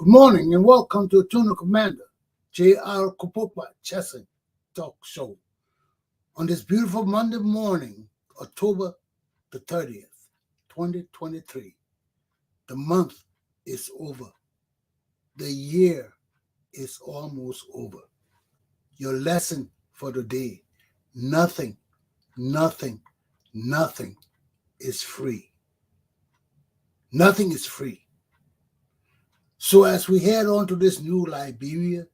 Good morning and welcome to Attkrney Commander Glapogkpa Chesson talk show on this beautiful Monday morning, October the 30th, 2023. The month is over. The year is almost over. Your lesson for the day: nothing is free. Nothing is free. So as we head on to this new Liberia,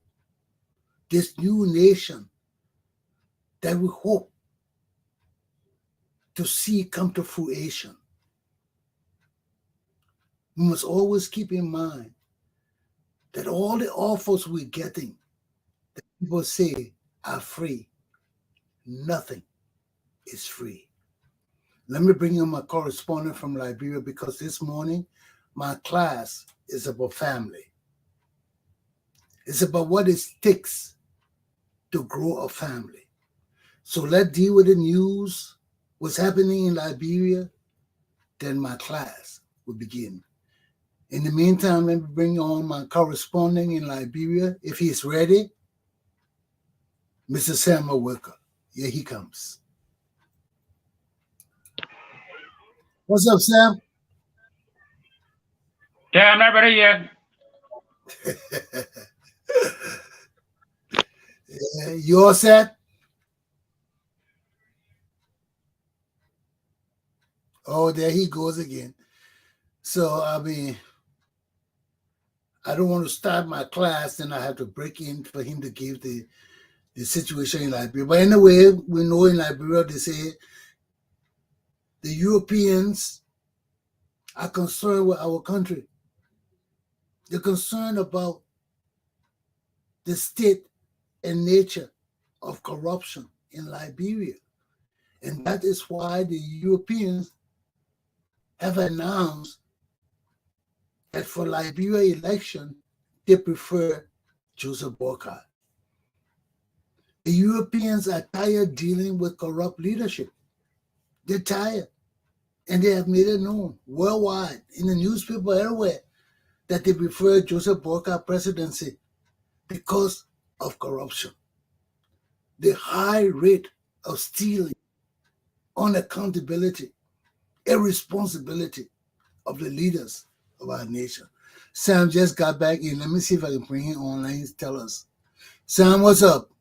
this new nation that we hope to see come to fruition, we must always keep in mind that all the offers we're getting that people say are free, nothing is free. Let me bring you my correspondent from Liberia, because this morning my class is about family. It's about what it takes to grow a family. So let's deal with the news, what's happening in Liberia, then my class will begin. In the meantime, let me bring on my correspondent in Liberia, if he's ready, Mr. Samuel Wilker. Here he comes. What's up, Sam? Yeah, I'm not ready yet. Yeah, you all set? Oh, there he goes again. So, I don't want to start my class, then I have to break in for him to give the situation in Liberia. But anyway, we know in Liberia, they say the Europeans are concerned with our country. They're concerned about the state and nature of corruption in Liberia. And that is why the Europeans have announced that for Liberia election, they prefer Joseph Boycott. The Europeans are tired dealing with corrupt leadership. They're tired. And they have made it known worldwide, in the newspaper, everywhere, that they prefer Joseph Boycott presidency because of corruption. The high rate of stealing, unaccountability, irresponsibility of the leaders of our nation. Sam just got back in. Let me see if I can bring him online to tell us. Sam, what's up?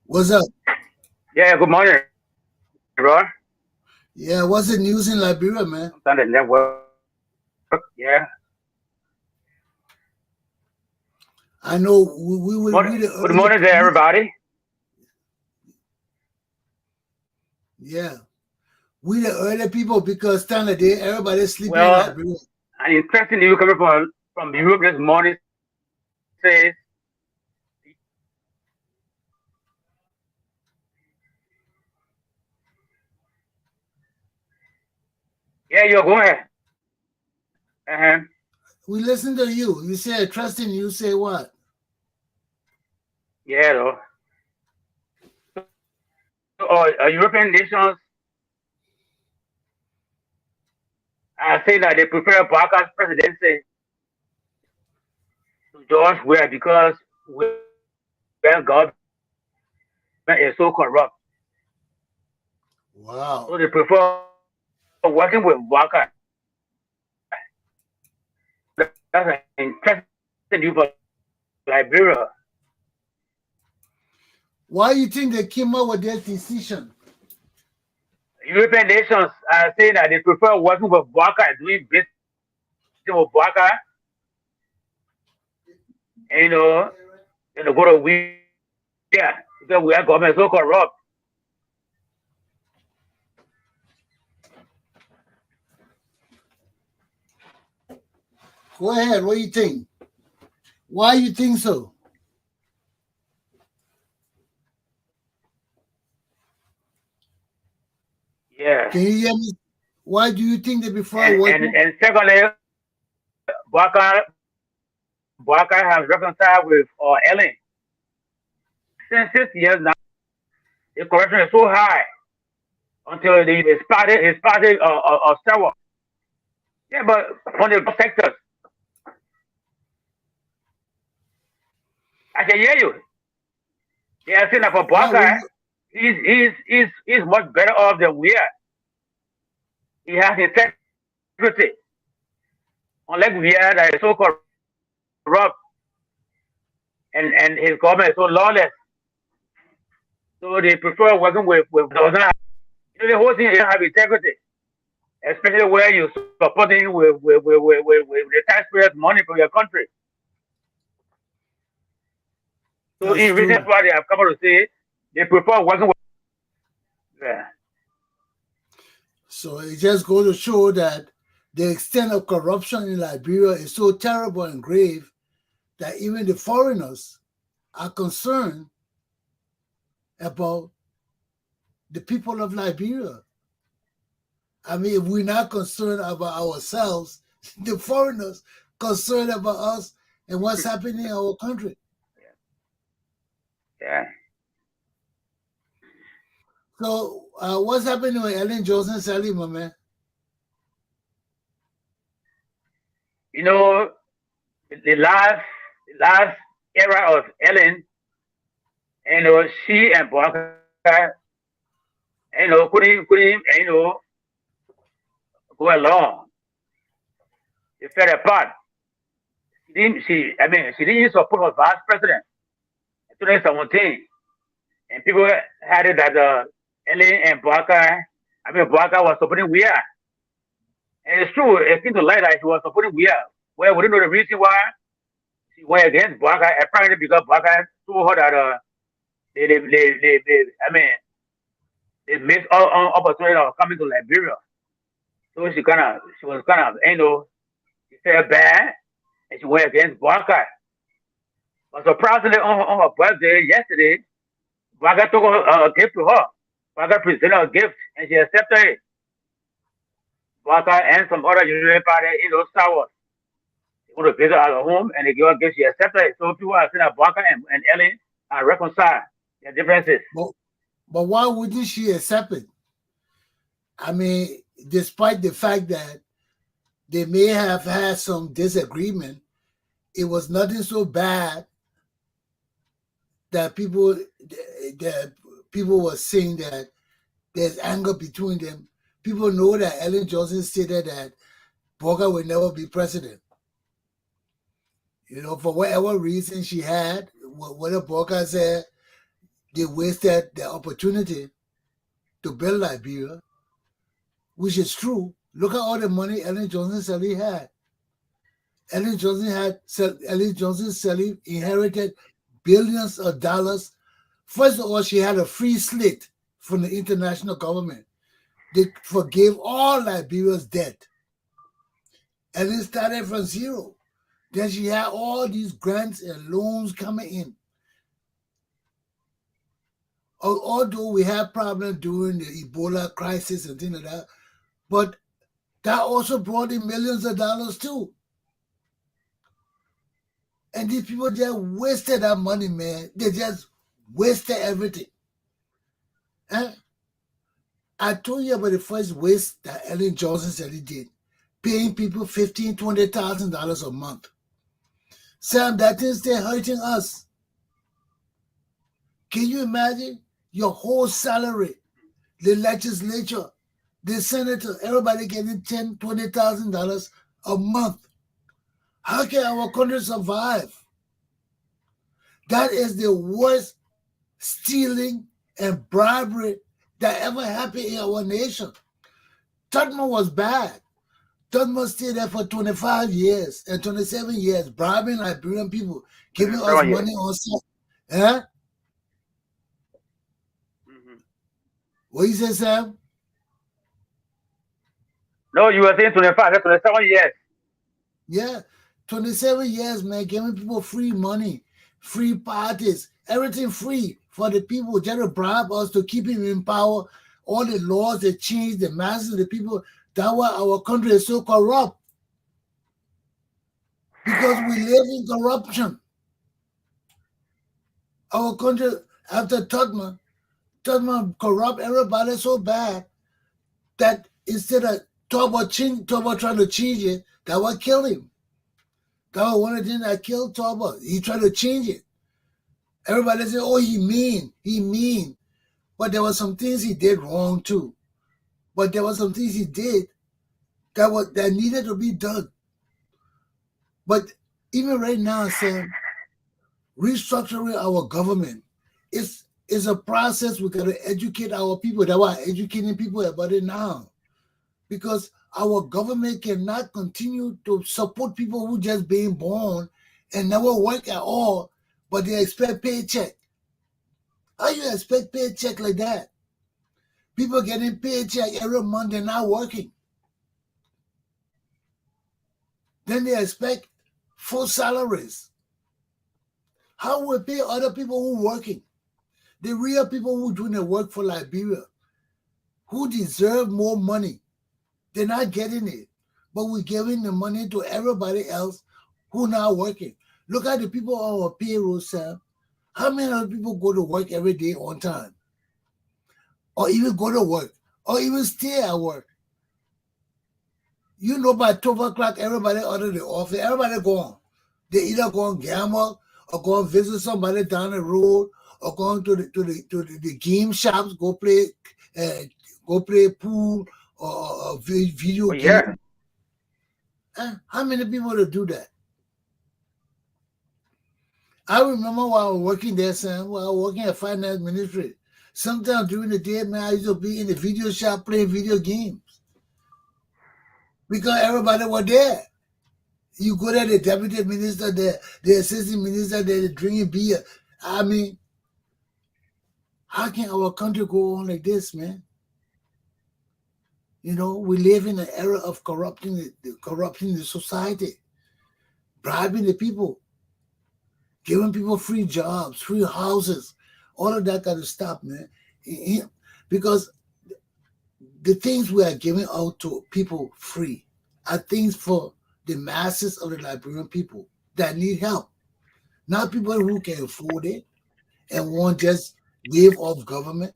What's up? Yeah, good morning, bro. Yeah, what's the news in Liberia, man? On the network. Yeah. I know we will. Good morning to everybody. Yeah. We the early people, because standard day, everybody's sleeping in Well, Liberia. an interesting news coming from Europe this morning says yeah, you're going. We listen to you. You say trust in you. Say what? Yeah, though. So, European nations are saying that they prefer Boycott's presidency to George Weah because Weah's government is so corrupt. Wow. So they prefer working with Boycott. That's an interesting news for Liberia. Why you think they came up with that decision? European nations are saying that they prefer working with Bouaka, doing business with Bouaka, and go to we because we are government so corrupt. Go ahead. What do you think? Why you think so? Yeah. Can you hear me? Why do you think they prefer And and working? and secondly, Bouaka has reconciled with Ellen. Since 6 years now, the corruption is so high until they started steroids. Yeah, but on the sectors, I can hear you. They are saying that for Why would Bouaka, you? he's much better off than we are. He has integrity, unlike we are that is so corrupt and his government is so lawless. So they prefer working with doesn't have, the whole thing is have integrity, especially where you're supporting with the taxpayers' money from your country. So That's in recent true. why they have come out to say they prefer working with. Yeah, So it just goes to show that the extent of corruption in Liberia is so terrible and grave that even the foreigners are concerned about the people of Liberia. I mean, if we're not concerned about ourselves, the foreigners concerned about us and what's happening in our country. yeah. So, what's happening with Ellen Johnson Sally, my man? You know, the last era of Ellen, she and Blanca, couldn't go along. They fell apart. She didn't support her vice president in 2017, and people had it that Ellen and Blanca was supporting Weir. And it's true, it came to light that she was supporting Weir. Well, we didn't know the reason why she went against Blanca, apparently because Blanca told her that they they missed all opportunity of coming to Liberia. So she was kind of, she felt bad and she went against Blanca. But surprisingly, on her birthday yesterday, Blanca took a gift to her. Blanca presented her a gift and she accepted it. Blanca and some other European party, Star Wars. They go to visit her home and they give her a gift. She accepted it. So people are saying that Blanca and Ellen are reconciled their differences. But, but why wouldn't she accept it? I mean, despite the fact that they may have had some disagreement, it was nothing so bad that people were saying that there's anger between them. People know that Ellen Johnson stated that Booker will never be president. For whatever reason she had, whether Booker said they wasted the opportunity to build Liberia, which is true. Look at all the money Ellen Johnson Sirleaf had. Ellen Johnson Sirleaf inherited billions of dollars. First of all, she had a free slate from the international government. They forgave all Liberia's debt. Ellen started from zero. Then she had all these grants and loans coming in. Although we had problems during the Ebola crisis and things like that, but that also brought in millions of dollars too. And these people just wasted that money, man. They just wasted everything. Huh? I told you about the first waste that Ellen Johnson said he did, paying people $15,000, $20,000 a month. Sam, that thing's still hurting us. Can you imagine your whole salary, the legislature, the senator, everybody getting $10,000, $20,000 a month? How can our country survive? That is the worst stealing, and bribery that ever happened in our nation. Tubman was bad. Tubman stayed there for 25 years and 27 years, bribing Liberian people, giving us 27 years. money on sale. Eh? What you say, Sam? No, you were saying 25, 27 years. Yeah, 27 years, man, giving people free money, free parties, everything free for the people, just to bribe us to keep him in power. All the laws they changed, the masses of the people. That's why our country is so corrupt. Because we live in corruption. Our country, after Tubman corrupt everybody so bad that instead of Turbo trying to change it, that what killed him. That was one of the things that killed Turbo. He tried to change it. Everybody said, oh, he mean. But there were some things he did wrong too. But there were some things he did that needed to be done. But even right now, Sam, restructuring our government is a process. We got to educate our people. That's why I'm educating people about it now. Because our government cannot continue to support people who just being born and never work at all, but they expect paycheck. How you expect paycheck like that? People getting paycheck every month, they're not working. Then they expect full salaries. How will pay other people who working? The real people who doing the work for Liberia, who deserve more money. They're not getting it. But we're giving the money to everybody else who not working. Look at the people on our payroll, Sam. How many other people go to work every day on time? Or even go to work? Or even stay at work? You know, by 12 o'clock, everybody out of the office, everybody gone. They either go and gamble or go and visit somebody down the road or going to the game shops, go play pool or video game. How many people to do that? I remember while I was working there, Sam, while I was working at finance ministry, sometimes during the day, man, I used to be in the video shop playing video games. Because everybody was there. You go there, the deputy minister there, the assistant minister there, drinking beer. I mean, how can our country go on like this, man? You know, we live in an era of corrupting the society, bribing the people, giving people free jobs, free houses. All of that got to stop, man. Because the things we are giving out to people free are things for the masses of the Liberian people that need help. Not people who can afford it and won't just live off government.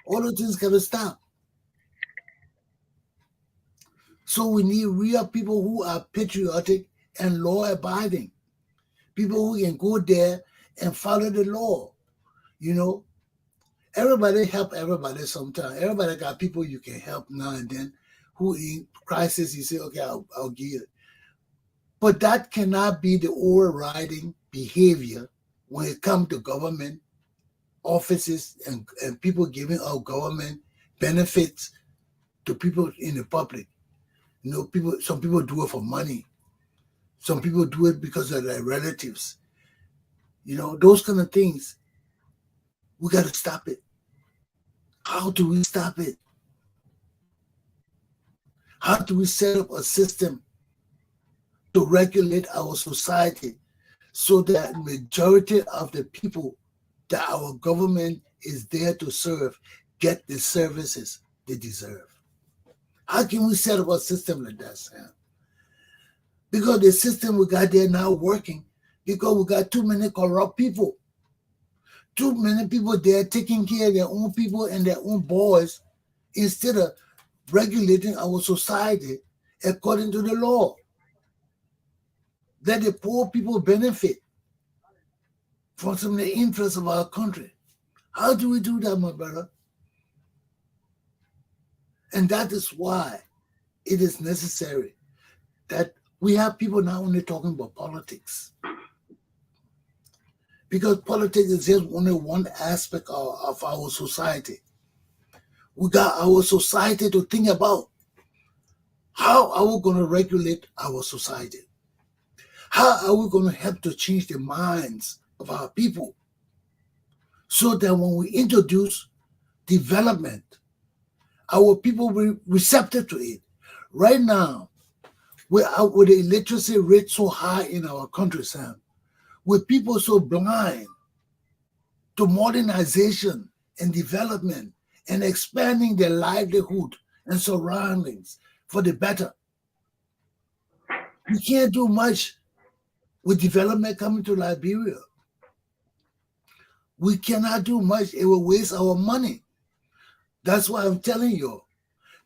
All those things got to stop. So we need real people who are patriotic and law-abiding. People who can go there and follow the law. You know, everybody help everybody sometimes. Everybody got people you can help now and then who in crisis, you say, okay, I'll give it. But that cannot be the overriding behavior when it comes to government offices and people giving out government benefits to people in the public. You know, some people do it for money. Some people do it because of their relatives. You know, those kind of things. We got to stop it. How do we stop it? How do we set up a system to regulate our society so that majority of the people that our government is there to serve get the services they deserve? How can we set up a system like that, Sam? Because the system we got there now working because we got too many corrupt people. Too many people there taking care of their own people and their own boys instead of regulating our society according to the law. Let the poor people benefit from some of the interests of our country. How do we do that, my brother? And that is why it is necessary that we have people not only talking about politics, Because politics is just only one aspect of our society. We got our society to think about. How are we going to regulate our society? How are we going to help to change the minds of our people so that when we introduce development, our people will be receptive to it? Right now, with the illiteracy rate so high in our country, Sam, with people so blind to modernization and development and expanding their livelihood and surroundings for the better, we can't do much with development coming to Liberia. We cannot do much. It will waste our money. That's why I'm telling you,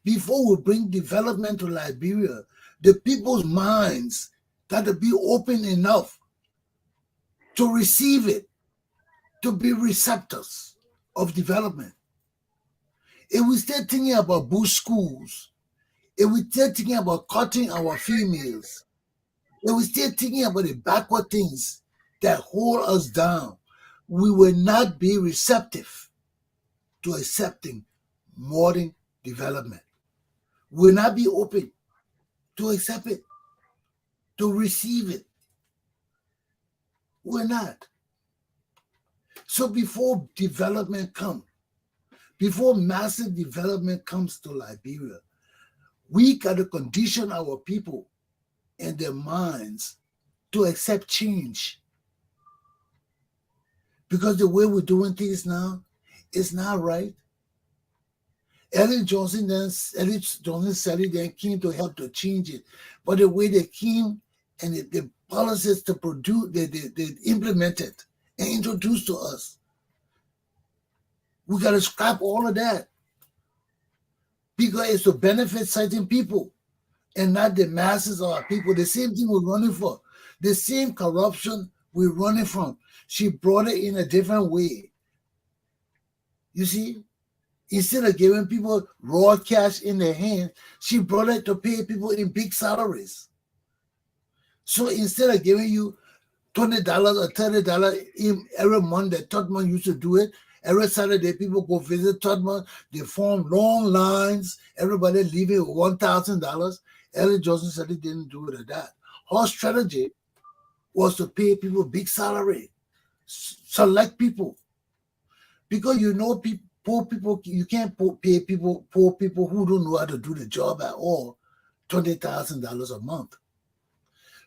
before we bring development to Liberia, the people's minds got to be open enough to receive it, to be receptors of development. If we start thinking about bush schools, if we start thinking about cutting our females, if we start thinking about the backward things that hold us down, we will not be receptive to accepting modern development. We will not be open to accept it, to receive it. We're not. So before development comes, before massive development comes to Liberia, we got to condition our people and their minds to accept change. Because the way we're doing things now is not right. Ellen Johnson said it then came to help to change it. But the way they came and the policies to produce, they implemented and introduced to us, we got to scrap all of that. Because it's to benefit certain people and not the masses of our people. The same thing we're running for. The same corruption we're running from. She brought it in a different way. You see? Instead of giving people raw cash in their hand, she brought it to pay people in big salaries. So instead of giving you $20 or $30 every month, that Totman used to do it, every Saturday people go visit Totman, they form long lines, everybody leaving with $1,000. Ellen Johnson said he didn't do it like that. Her strategy was to pay people big salary, select people. Because poor people, you can't pay poor people who don't know how to do the job at all, $20,000 a month.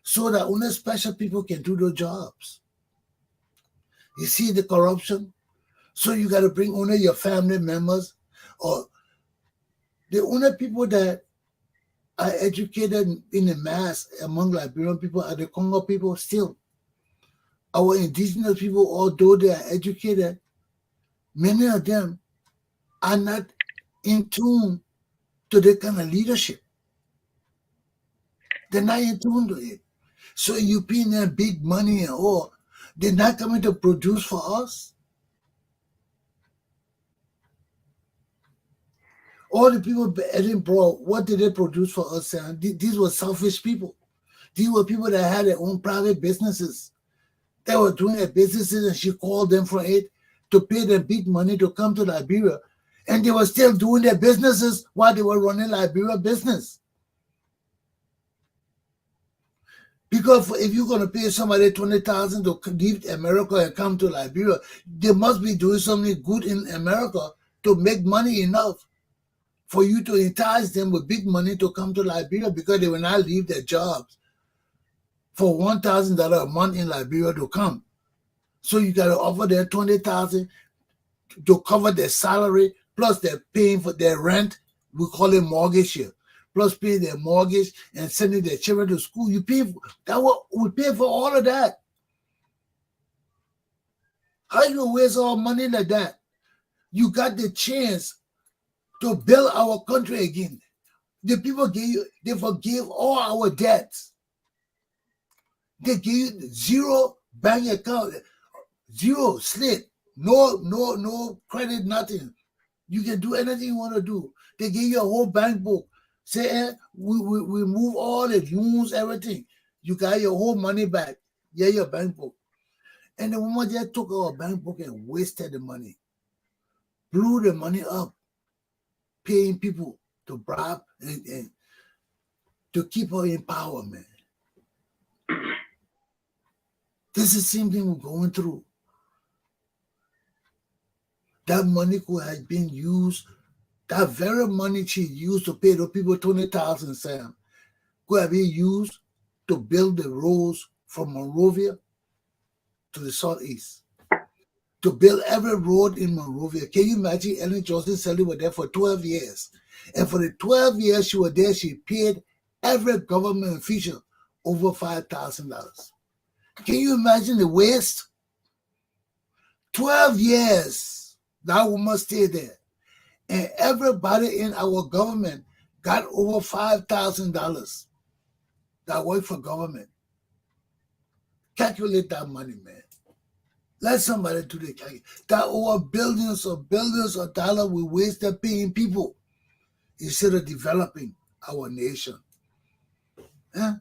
So that only special people can do those jobs. You see the corruption? So you got to bring only your family members, or the only people that are educated in the mass among Liberian people are the Congo people still. Our indigenous people, although they are educated, many of them are not in tune to that kind of leadership. They're not in tune to it. So you paying them big money and all, they're not coming to produce for us. All the people in Edinburgh, what did they produce for us, Sam? These were selfish people. These were people that had their own private businesses. They were doing their businesses and she called them for it to pay them big money to come to Liberia. And they were still doing their businesses while they were running Liberia business. Because if you're going to pay somebody $20,000 to leave America and come to Liberia, they must be doing something good in America to make money enough for you to entice them with big money to come to Liberia, because they will not leave their jobs for $1,000 a month in Liberia to come. So you got to offer them $20,000 to cover their salary, plus they're paying for their rent. We call it mortgage here. Plus pay their mortgage and sending their children to school. You pay for that. We pay for all of that. How you waste all money like that? You got the chance to build our country again. The people they forgave all our debts. They gave you zero bank account, zero slip, no credit, nothing. You can do anything you want to do. They gave you a whole bank book. Say, we move all the loans, everything. You got your whole money back. Yeah, your bank book. And the woman just took our bank book and wasted the money, blew the money up, paying people to bribe and to keep her in power, man. This is the same thing we're going through. That money could have been used, that very money she used to pay those people 20,000, Sam, could have been used to build the roads from Monrovia to the southeast, to build every road in Monrovia. Can you imagine Ellen Johnson Sally was there for 12 years? And for the 12 years she was there, she paid every government official over $5,000. Can you imagine the waste? 12 years that woman stayed there. And everybody in our government got over $5,000 that work for government. Calculate that money, man. Let somebody do the calculation. That over billions of dollars we wasted paying people instead of developing our nation. Huh?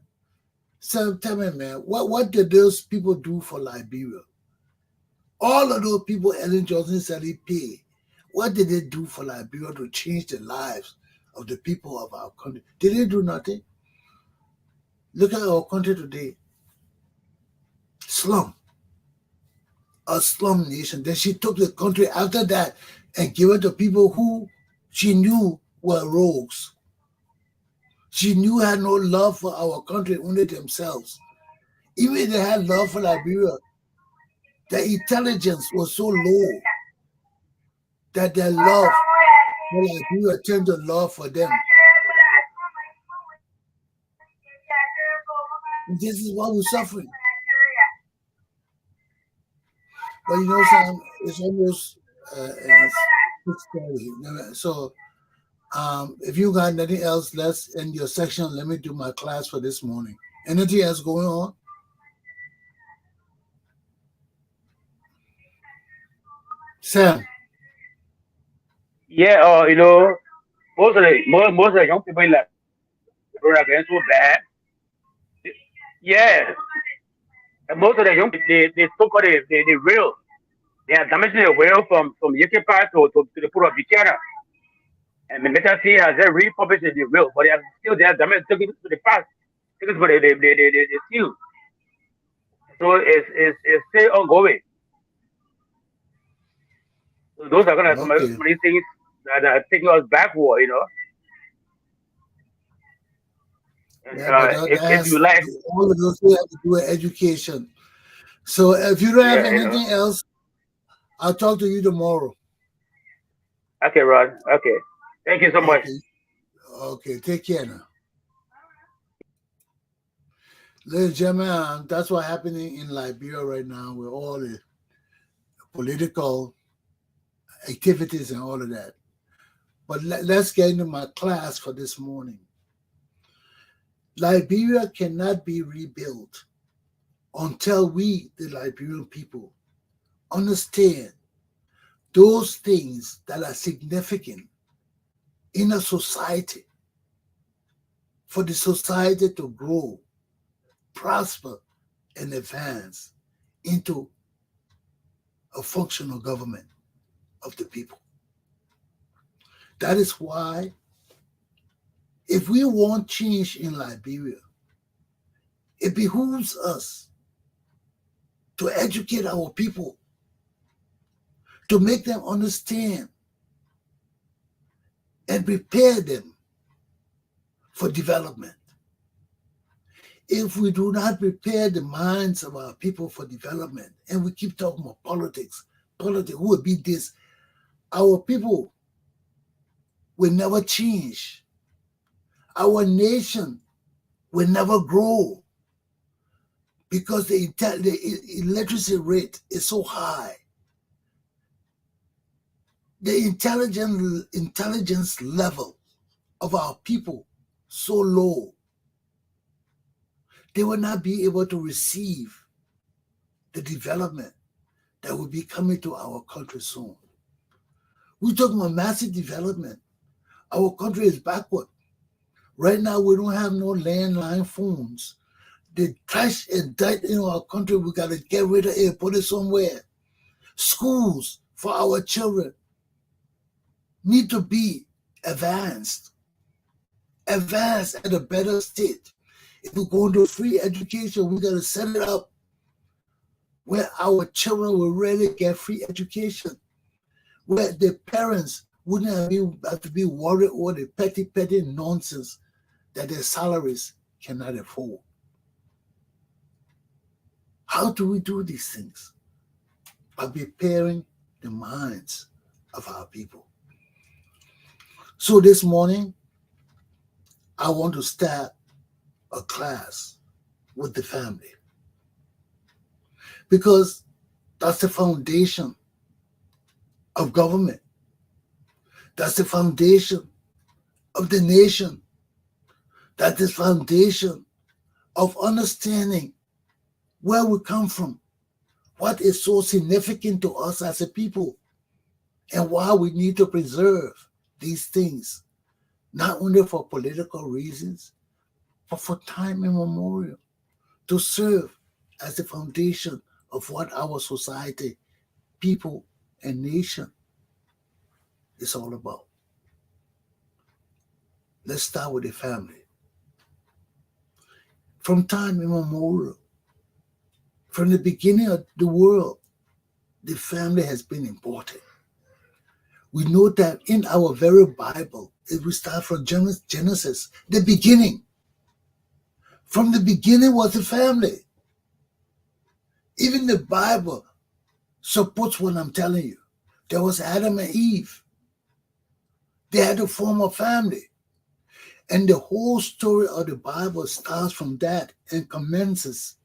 So tell me, man, what did those people do for Liberia? All of those people Ellen Johnson said he paid. What did they do for Liberia to change the lives of the people of our country? Did they do nothing? Look at our country today. Slum. A slum nation. Then she took the country after that and gave it to people who she knew were rogues. She knew had no love for our country, only themselves. Even if they had love for Liberia, their intelligence was so low that their love for Liberia turned to love for them. And this is what we're suffering. But you know, Sam, it's almost 6:30. So if you got nothing else, let's end your section. Let me do my class for this morning. Anything else going on? Sam. Yeah, most of the young people in Liberia are getting so bad. Yeah, and most of the young people they took out the rail. They are damaging the rail from Yekepa to the port of Buchanan. And the Meta Sea has they republished the rail, but they are damaged taking it to the past, taking it to the seal. So it's still ongoing. So those are gonna some of Okay. these things that are taking us backward. And Yeah, but that if you has like, all of those things have to do with education. So if you don't have yeah. anything else, I'll talk to you tomorrow. Okay, Rod. Okay. Thank you so much. Okay. Okay. Take care now. Ladies and gentlemen, that's what's happening in Liberia right now with all the political activities and all of that. But let's get into my class for this morning. Liberia cannot be rebuilt until we, the Liberian people, understand those things that are significant in a society for the society to grow, prosper, and advance into a functional government of the people. That is why, if we want change in Liberia, it behooves us to educate our people, to make them understand and prepare them for development. If we do not prepare the minds of our people for development, and we keep talking about politics, who will be this, our people will never change. Our nation will never grow because the illiteracy rate is so high. The intelligence level of our people so low. They will not be able to receive the development that will be coming to our country soon. We're talking about massive development. Our country is backward. Right now, we don't have no landline phones The trash and dirt in our country, we got to get rid of it, put it somewhere. Schools for our children need to be advanced at a better state. If we go into free education, we got to set it up where our children will really get free education, where the parents wouldn't have to be worried over the petty nonsense that their salaries cannot afford. How do we do these things? By preparing the minds of our people. So this morning, I want to start a class with the family, because that's the foundation of government. That's the foundation of the nation. That's the foundation of understanding where we come from, what is so significant to us as a people, and why we need to preserve these things, not only for political reasons, but for time immemorial, to serve as the foundation of what our society, people, and nation is all about. Let's start with the family. From time immemorial, from the beginning of the world, the family has been important. We know that in our very Bible, if we start from Genesis, the beginning, from the beginning was the family. Even the Bible supports what I'm telling you. There was Adam and Eve. They had to form a family. And the whole story of the Bible starts from that and commences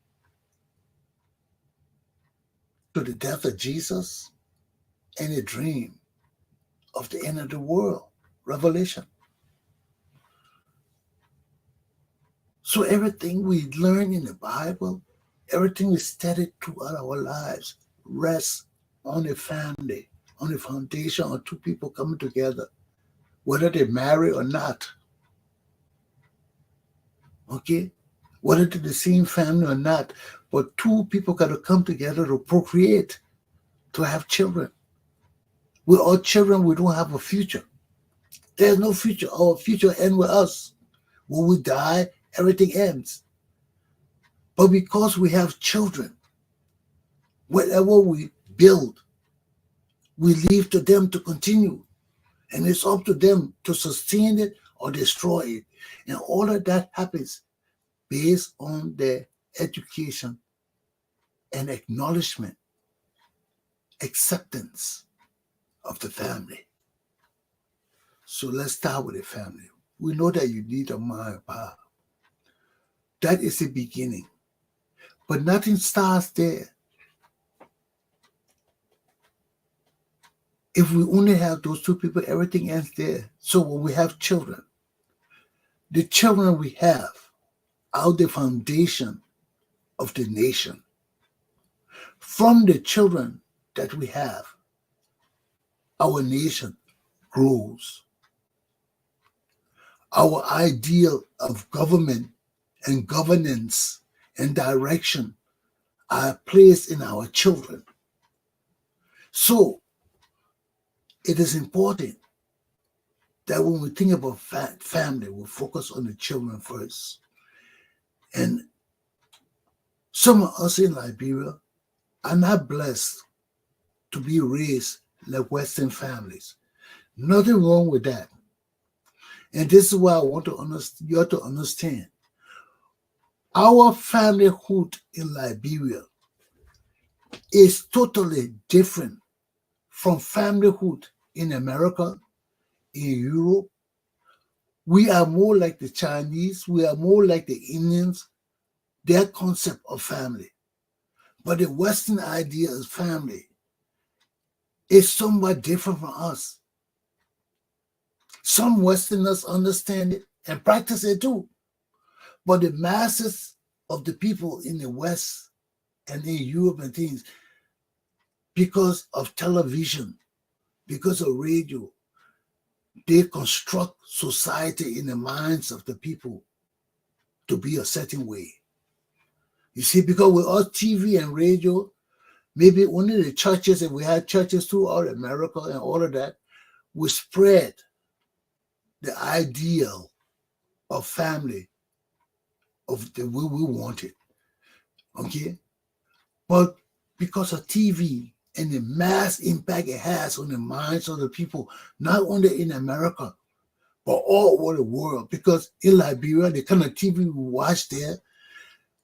to the death of Jesus and the dream of the end of the world, Revelation. So everything we learn in the Bible, everything we study throughout our lives rests on a family, on the foundation of two people coming together, whether they marry or not. Okay? Whether they're the same family or not, but two people got to come together to procreate, to have children. We're all children, we don't have a future. There's no future. Our future ends with us. When we die, everything ends. But because we have children, whatever we build, we leave to them to continue. And it's up to them to sustain it or destroy it. And all of that happens based on their education and acknowledgement, acceptance of the family. So let's start with the family. We know that you need a mind power. That is the beginning. But nothing starts there. If we only have those two people, everything ends there. So when we have children, the children we have are the foundation of the nation. From the children that we have, our nation grows. Our ideal of government and governance and direction are placed in our children. So it is important that when we think about family, we focus on the children first. And some of us in Liberia are not blessed to be raised like Western families. Nothing wrong with that. And this is why I want you to understand. Our familyhood in Liberia is totally different from familyhood in America, in Europe. We are more like the Chinese. We are more like the Indians, their concept of family. But the Western idea of family is somewhat different from us. Some Westerners understand it and practice it too. But the masses of the people in the West and in Europe and things, because of television, because of radio, they construct society in the minds of the people to be a certain way. You see, because with us TV and radio, maybe only the churches, and we had churches throughout America and all of that, we spread the ideal of family of the way we want it. Okay? But because of TV and the mass impact it has on the minds of the people, not only in America, but all over the world. Because in Liberia, the kind of TV we watch there,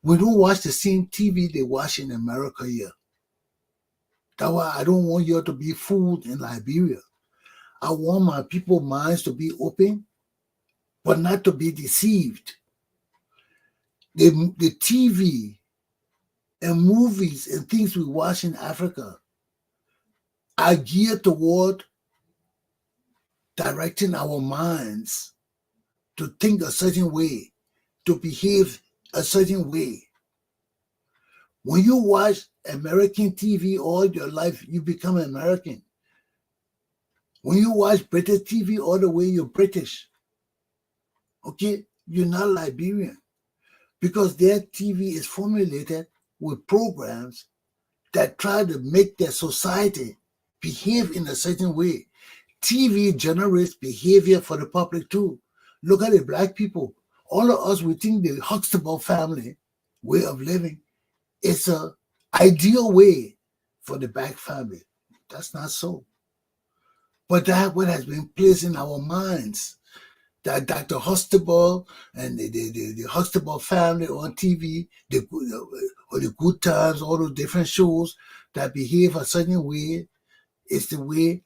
we don't watch the same TV they watch in America here. That's why I don't want you to be fooled in Liberia. I want my people's minds to be open, but not to be deceived. The TV and movies and things we watch in Africa are geared toward directing our minds to think a certain way, to behave a certain way. When you watch American TV all your life, you become American. When you watch British TV all the way, you're British. Okay? You're not Liberian. Because their TV is formulated with programs that try to make their society behave in a certain way. TV generates behavior for the public too. Look at the black people. All of us, we think the Huxtable family way of living is an ideal way for the black family. That's not so. But that's what has been placed in our minds. That Dr. Huxtable and the Huxtable family on TV, or the Good Times, all those different shows that behave a certain way, is the way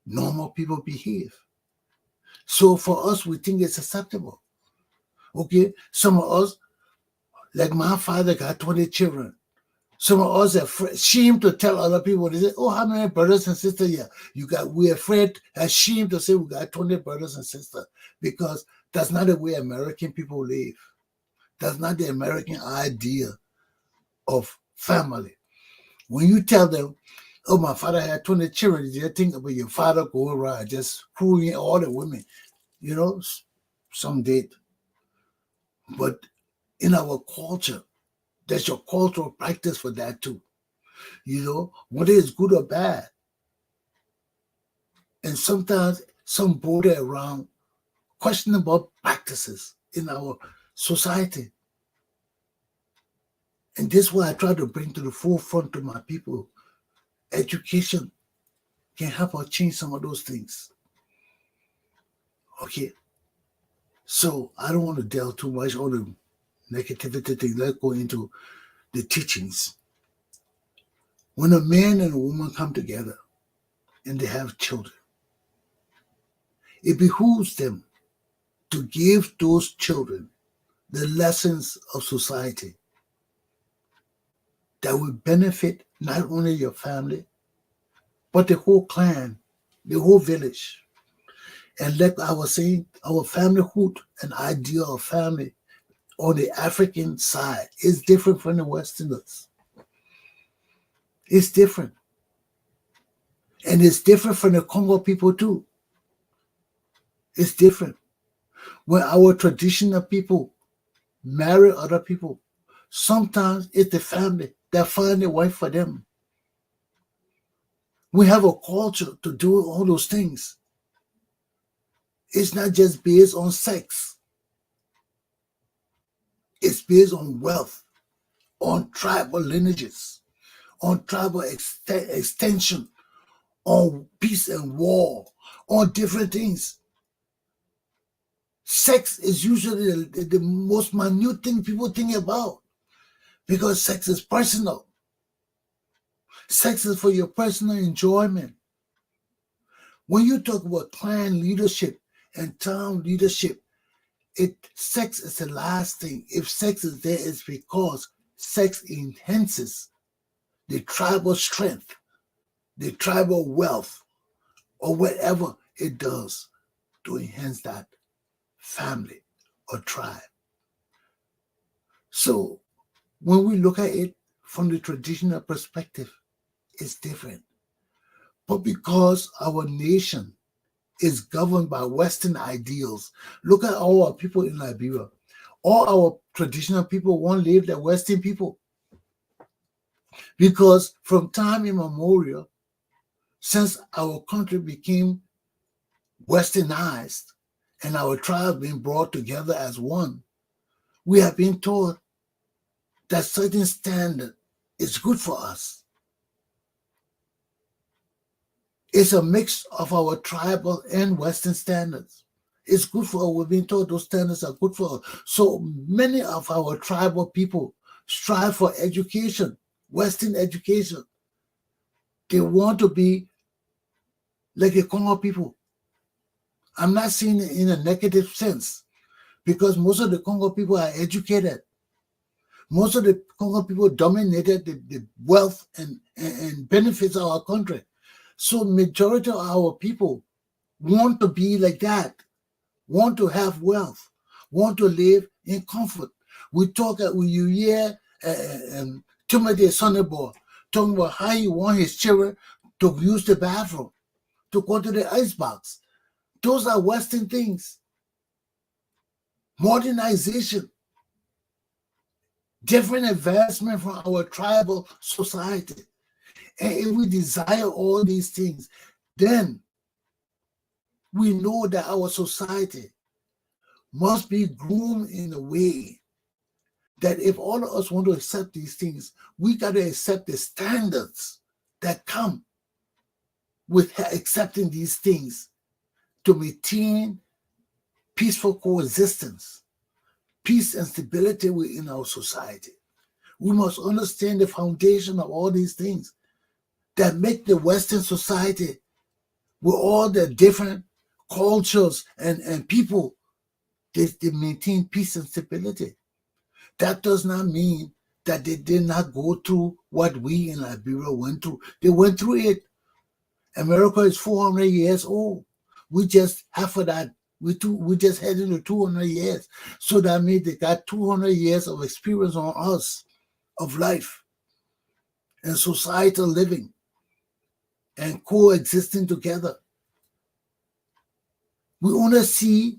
normal people behave. So for us, we think it's acceptable. Okay? Some of us, like my father got 20 children. Some of us are ashamed to tell other people. They say, oh, how many brothers and sisters here? We're afraid, ashamed to say we got 20 brothers and sisters, because that's not the way American people live. That's not the American idea of family. When you tell them, oh, my father had 20 children, you think about your father going around just fooling all the women. You know, some did. But in our culture, there's your cultural practice for that too. You know, whether it's good or bad. And sometimes some border around questionable practices in our society. And this is what I try to bring to the forefront to my people. Education can help us change some of those things. Okay. So I don't want to delve too much on the negativity thing. Let's go into the teachings. When a man and a woman come together and they have children, it behooves them to give those children the lessons of society that will benefit not only your family, but the whole clan, the whole village. And like I was saying, our familyhood and idea of family on the African side is different from the Westerners. It's different. And it's different from the Congo people too. It's different. When our traditional people marry other people, sometimes it's the family that find a wife for them. We have a culture to do all those things. It's not just based on sex. It's based on wealth, on tribal lineages, on tribal extension, on peace and war, on different things. Sex is usually the most minute thing people think about, because sex is personal. Sex is for your personal enjoyment. When you talk about clan leadership and town leadership, sex is the last thing. If sex is there, it's because sex enhances the tribal strength, the tribal wealth, or whatever it does to enhance that family or tribe. So when we look at it from the traditional perspective, it's different. But because our nation is governed by Western ideals, look at all our people in Liberia. All our traditional people won't live like Western people. Because from time immemorial, since our country became westernized and our tribes being brought together as one, we have been taught that certain standard is good for us. It's a mix of our tribal and Western standards. It's good for us. We've been told those standards are good for us. So many of our tribal people strive for education, Western education. They want to be like the Congo people. I'm not saying it in a negative sense, because most of the Congo people are educated. Most of the Congo people dominated the wealth and benefits of our country. So majority of our people want to be like that, want to have wealth, want to live in comfort. We talk, you hear Timothy Sonneborn talking about how he want his children to use the bathroom, to go to the icebox. Those are Western things. Modernization, different advancement from our tribal society. And if we desire all these things, then we know that our society must be groomed in a way that if all of us want to accept these things, we got to accept the standards that come with accepting these things to maintain peaceful coexistence, peace and stability within our society. We must understand the foundation of all these things that make the Western society, with all the different cultures and people, they maintain peace and stability. That does not mean that they did not go through what we in Liberia went through. They went through it. America is 400 years old. We just half of that. We just heading to 200 years. So that means they got 200 years of experience on us, of life and societal living and coexisting together. We only see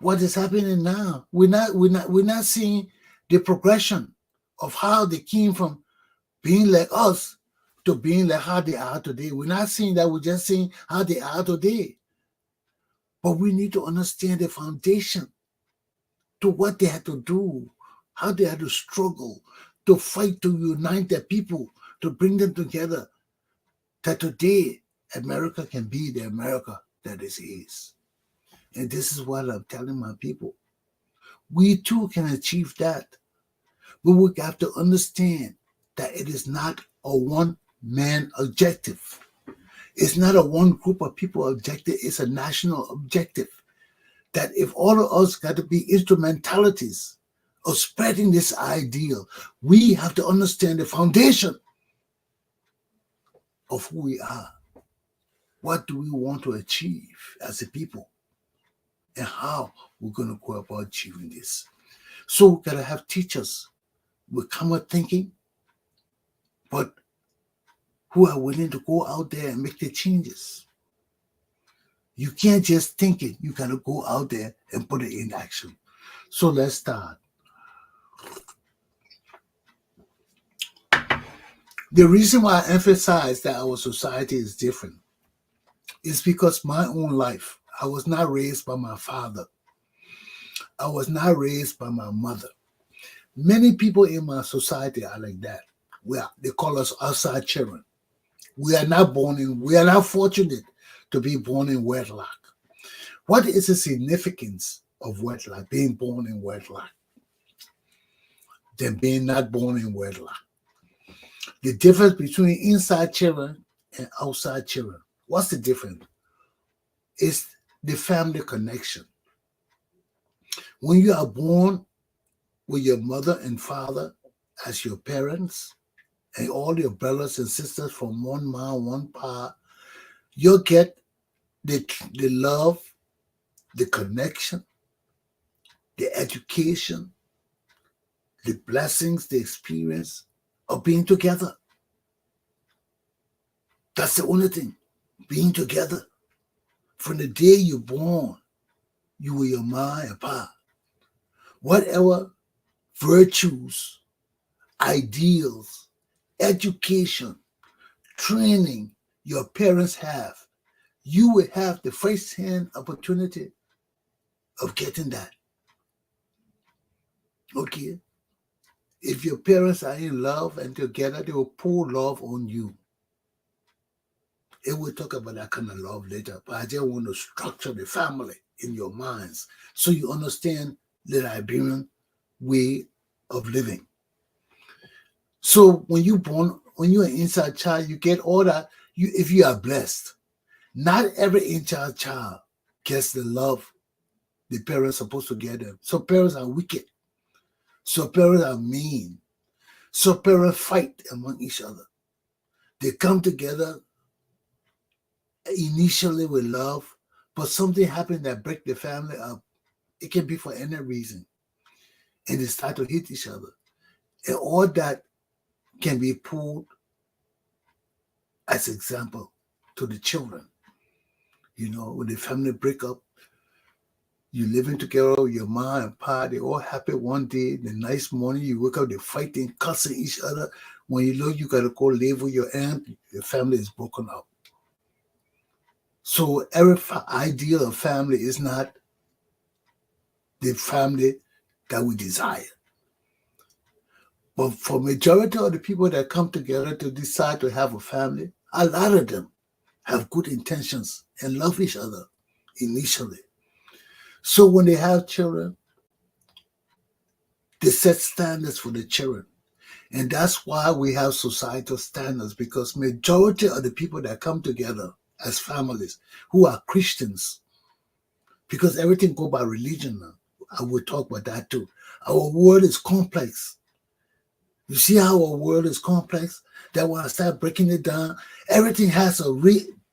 what is happening now. We're not seeing the progression of how they came from being like us to being like how they are today. We're not seeing that. We're just seeing how they are today. But we need to understand the foundation to what they had to do, how they had to struggle, to fight, to unite their people, to bring them together, that today America can be the America that it is. And this is what I'm telling my people. We too can achieve that. But we have to understand that it is not a one-man objective. It's not a one group of people objective. It's a national objective. That if all of us got to be instrumentalities of spreading this ideal, we have to understand the foundation of who we are. What do we want to achieve as a people? And how we're going to go about achieving this. So we got to have teachers with common thinking, but who are willing to go out there and make the changes. You can't just think it. You got to go out there and put it in action. So let's start. The reason why I emphasize that our society is different is because my own life, I was not raised by my father. I was not raised by my mother. Many people in my society are like that. They call us outside children. We are not fortunate to be born in wedlock. What is the significance of wedlock, being born in wedlock, than being not born in wedlock? The difference between inside children and outside children. What's the difference? It's the family connection. When you are born with your mother and father as your parents, and all your brothers and sisters from one mom, one pa, you'll get the love, the connection, the education, the blessings, the experience of being together. That's the only thing, being together. From the day you're born, you with your ma and pa. whatever virtues, ideals, education, training your parents have, you will have the first-hand opportunity of getting that. Okay? If your parents are in love and together, they will pour love on you. And we'll talk about that kind of love later, but I just want to structure the family in your minds so you understand the Liberian way of living. So when you're an inside child, you get all that. If you are blessed, not every inside child gets the love the parents are supposed to get them. Some parents are wicked. Some parents are mean. Some parents fight among each other. They come together initially with love, but something happened that break the family up. It can be for any reason. And they start to hit each other. And all that can be pulled as example to the children. You know, when the family break up, you living together with your mom and pa, they all happy one day, the next morning you wake up, they fighting, cussing each other. When you know you gotta go live with your aunt, your family is broken up. So every ideal of family is not the family that we desire. But for majority of the people that come together to decide to have a family, a lot of them have good intentions and love each other initially. So when they have children, they set standards for the children. And that's why we have societal standards, because majority of the people that come together as families who are Christians, because everything go by religion now. I will talk about that too. Our world is complex. You see how our world is complex? That when I start breaking it down, everything has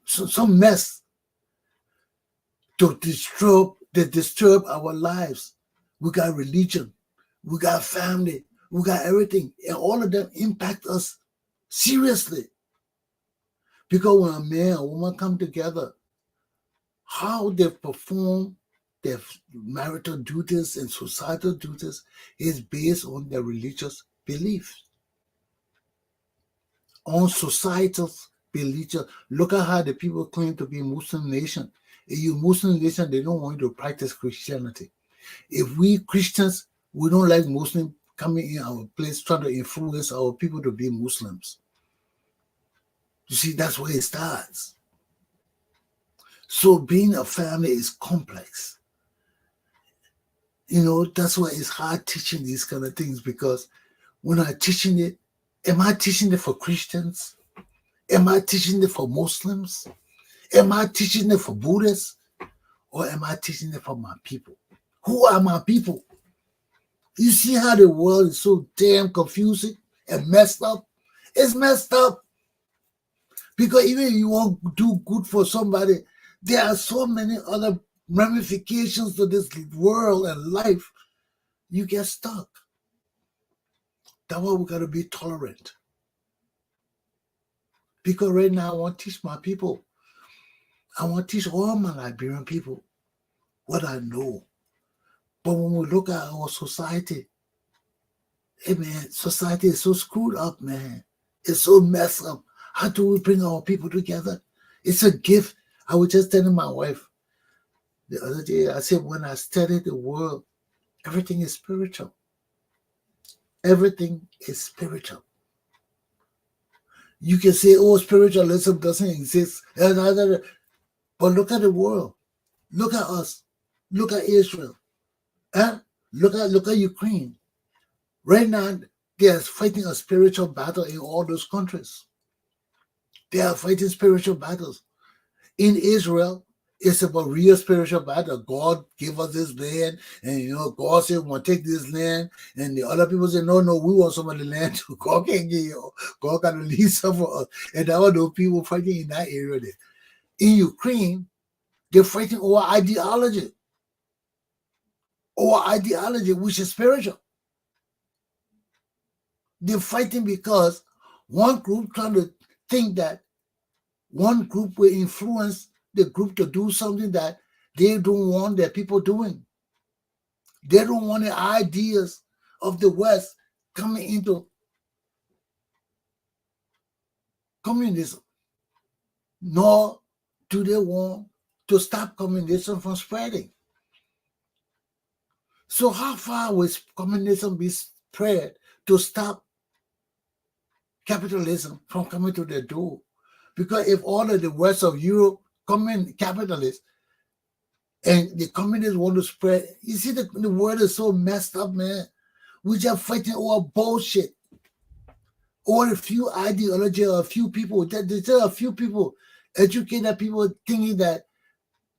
some mess to disturb our lives. We got religion, we got family, we got everything, and all of them impact us seriously. Because when a man and woman come together, how they perform their marital duties and societal duties is based on their religious beliefs. On societal beliefs. Look at how the people claim to be Muslim nation. If you Muslim nation, they don't want you to practice Christianity. If we Christians, we don't like Muslim coming in our place trying to influence our people to be Muslims. You see, that's where it starts. So being a family is complex. You know, that's why it's hard teaching these kind of things, because when I'm teaching it, am I teaching it for Christians? Am I teaching it for Muslims? Am I teaching it for Buddhists? Or am I teaching it for my people? Who are my people? You see how the world is so damn confusing and messed up? It's messed up. Because even if you want to do good for somebody, there are so many other ramifications to this world and life. You get stuck. That's why we got to be tolerant. Because right now I want to teach my people. I want to teach all my Liberian people what I know. But when we look at our society, hey man, society is so screwed up, man. It's so messed up. How do we bring our people together? It's a gift. I was just telling my wife the other day, I said, when I study the world, everything is spiritual. Everything is spiritual. You can say, oh, spiritualism doesn't exist. But look at the world. Look at us. Look at Israel. Look at Ukraine. Right now, they are fighting a spiritual battle in all those countries. They are fighting spiritual battles. In Israel, it's about real spiritual battle. God gave us this land, and God said we want to take this land, and the other people say, no, we want some of the land too. God can't give you. God got to leave some for us. And there are those people fighting in that area there. In Ukraine, they're fighting over ideology. Which is spiritual. They're fighting because one group trying to think that one group will influence the group to do something that they don't want their people doing. They don't want the ideas of the West coming into communism, nor do they want to stop communism from spreading. So how far will communism be spread to stop capitalism from coming to the door? Because if all of the West of Europe capitalists and the communists want to spread, you see the world is so messed up, man. We just fighting over bullshit. Or a few ideology or a few people. There's a few people, educated people thinking that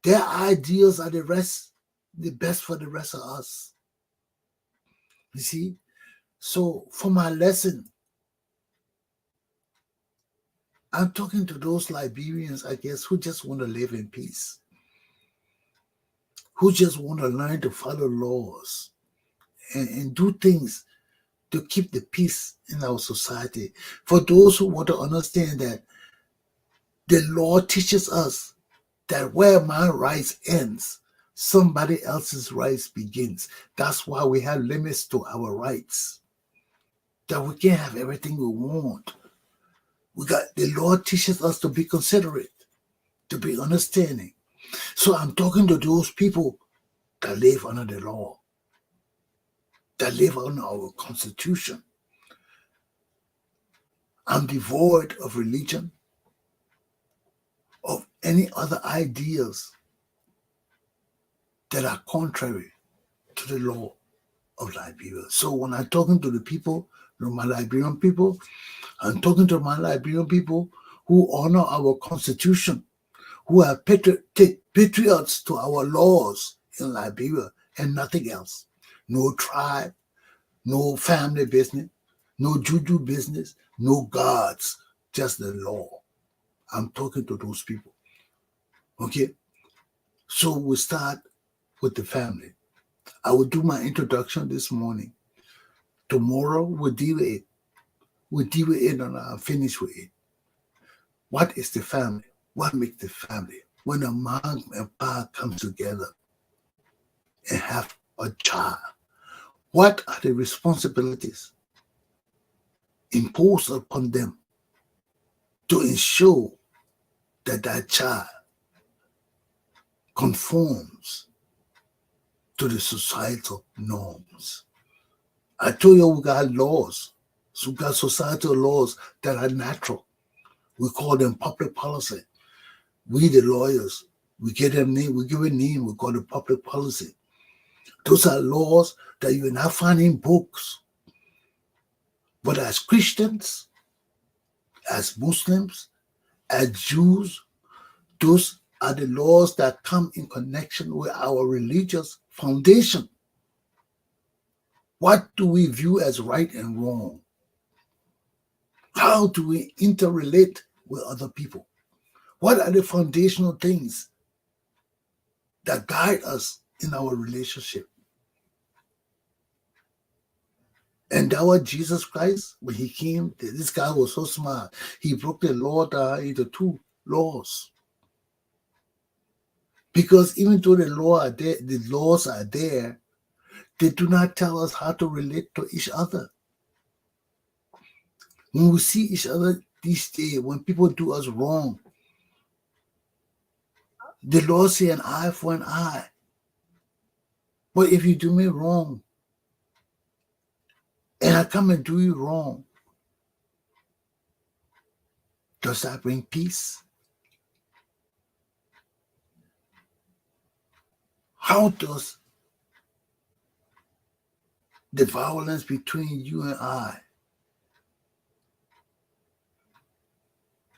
their ideals are the best for the rest of us. You see? So for my lesson, I'm talking to those Liberians, I guess, who just want to live in peace, who just want to learn to follow laws and do things to keep the peace in our society. For those who want to understand that the law teaches us that where my rights ends, somebody else's rights begins. That's why we have limits to our rights. That we can't have everything we want. The Lord teaches us to be considerate, to be understanding. So I'm talking to those people that live under the law, that live under our Constitution. I'm devoid of religion, of any other ideas that are contrary to the law of Liberia. So when I'm talking to the people, my Liberian people, I'm talking to my Liberian people who honor our Constitution, who are patriots to our laws in Liberia and nothing else. No tribe, no family business, no juju business, no gods, just the law. I'm talking to those people. Okay? So we start with the family. I will do my introduction this morning. Tomorrow we'll deal with it. We'll deal with it and I'll finish with it. What is the family? What makes the family? When a mom and pa come together and have a child, what are the responsibilities imposed upon them to ensure that that child conforms to the societal norms? I told you we got laws. So we got societal laws that are natural. We call them public policy. We, the lawyers, we give them name, we give a name, we call it public policy. Those are laws that you will not find in books. But as Christians, as Muslims, as Jews, those are the laws that come in connection with our religious foundation. What do we view as right and wrong? How do we interrelate with other people? What are the foundational things that guide us in our relationship? And our Jesus Christ, when he came, this guy was so smart. He broke the law down into two laws. Because even though the laws are there, they do not tell us how to relate to each other. When we see each other these days, when people do us wrong, the law say an eye for an eye. But if you do me wrong, and I come and do you wrong, does that bring peace? How does the violence between you and I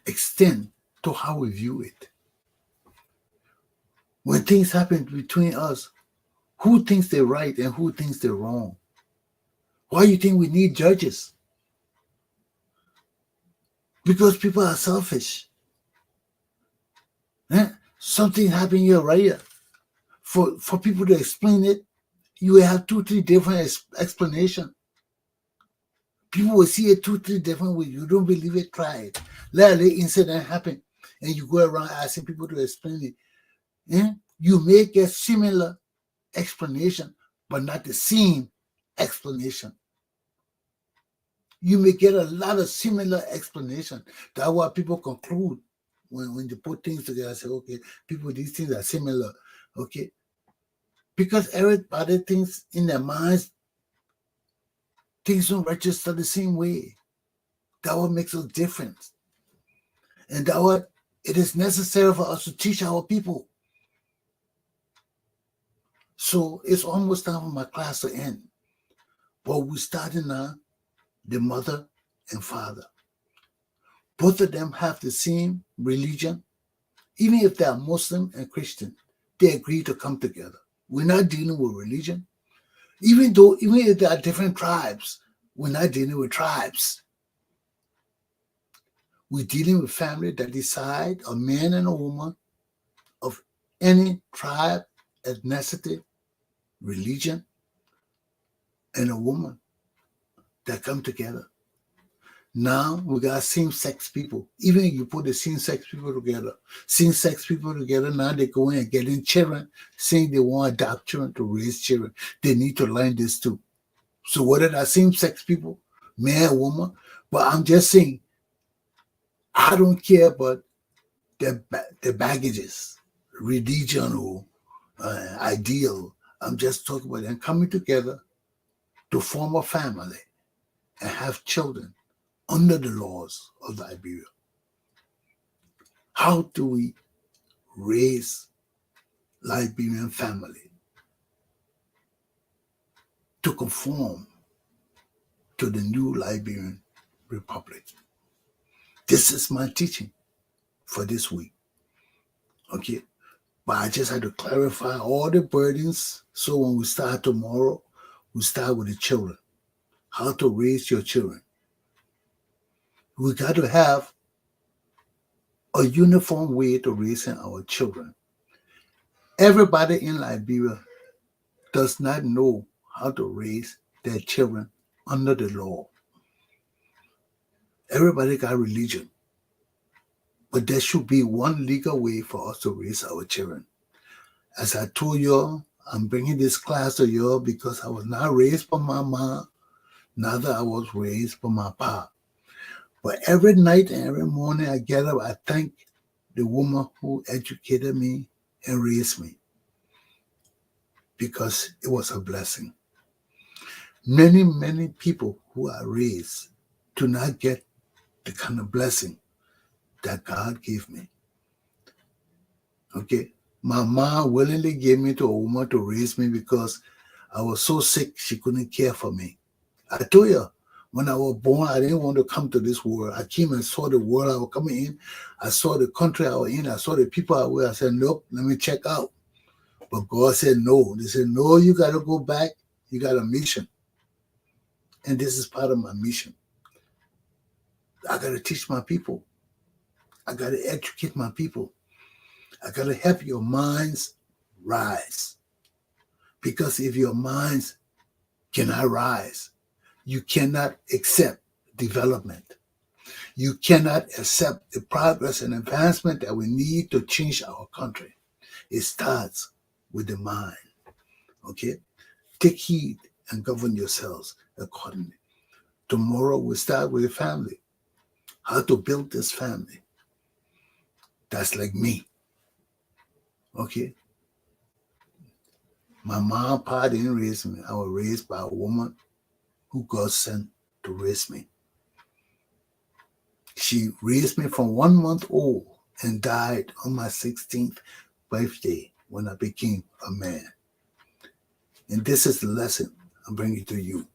extend to how we view it? When things happen between us, who thinks they're right and who thinks they're wrong? Why do you think we need judges? Because people are selfish. Something happened here, right here. For people to explain it, you will have 2-3 different explanations. People will see it 2-3 different ways. You don't believe it, try it. Let an incident happen, and you go around asking people to explain it. You may get similar explanation, but not the same explanation. You may get a lot of similar explanation. That's why people conclude when you put things together, say, okay, people, these things are similar. Okay. Because everybody thinks in their minds, things don't register the same way. That's what makes us different. And that's what it is necessary for us to teach our people. So it's almost time for my class to end. But we're starting now, the mother and father. Both of them have the same religion. Even if they are Muslim and Christian, they agree to come together. We're not dealing with religion. Even if there are different tribes, we're not dealing with tribes. We're dealing with family that decide, a man and a woman of any tribe, ethnicity, religion, and a woman that come together. Now we got same-sex people. Even if you put the same-sex people together, now they go in and getting children, saying they want to adopt children, to raise children. They need to learn this too. So whether that same-sex people, man or woman, but I'm just saying, I don't care about the baggages, religion or ideal. I'm just talking about them coming together to form a family and have children under the laws of Liberia. How do we raise Liberian family to conform to the new Liberian Republic? This is my teaching for this week. Okay? But I just had to clarify all the burdens, so when we start tomorrow, we start with the children. How to raise your children. We got to have a uniform way to raising our children. Everybody in Liberia does not know how to raise their children under the law. Everybody got religion. But there should be one legal way for us to raise our children. As I told y'all, I'm bringing this class to y'all because I was not raised by my mom, neither I was raised by my pa. But every night and every morning I get up, I thank the woman who educated me and raised me, because it was a blessing. Many, many people who are raised do not get the kind of blessing that God gave me. Okay? My mom willingly gave me to a woman to raise me because I was so sick she couldn't care for me. I told you, when I was born, I didn't want to come to this world. I came and saw the world I was coming in. I saw the country I was in. I saw the people I was. I said, nope, let me check out. But God said no. They said, no, you got to go back. You got a mission. And this is part of my mission. I got to teach my people. I got to educate my people. I got to help your minds rise. Because if your minds cannot rise, you cannot accept development. You cannot accept the progress and advancement that we need to change our country. It starts with the mind. Okay? Take heed and govern yourselves accordingly. Tomorrow we start with the family. How to build this family. That's like me. Okay? My mom and pa didn't raise me. I was raised by a woman who God sent to raise me. She raised me from 1 month old and died on my 16th birthday when I became a man. And this is the lesson I'm bringing to you.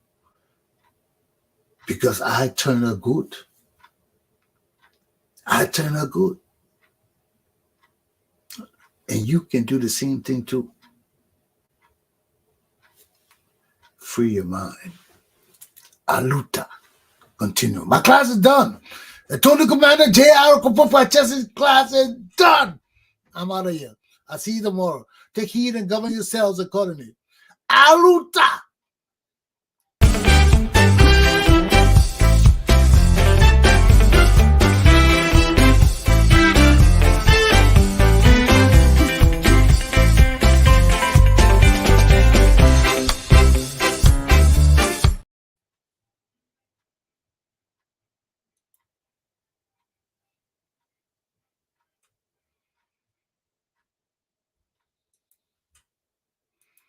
Because I turned her good. I turned her good. And you can do the same thing too. Free your mind. Aluta. Continue. My class is done. I told the commander, Attkrney Chesson's class is done. I'm out of here. I'll see you tomorrow. Take heed and govern yourselves accordingly. Aluta.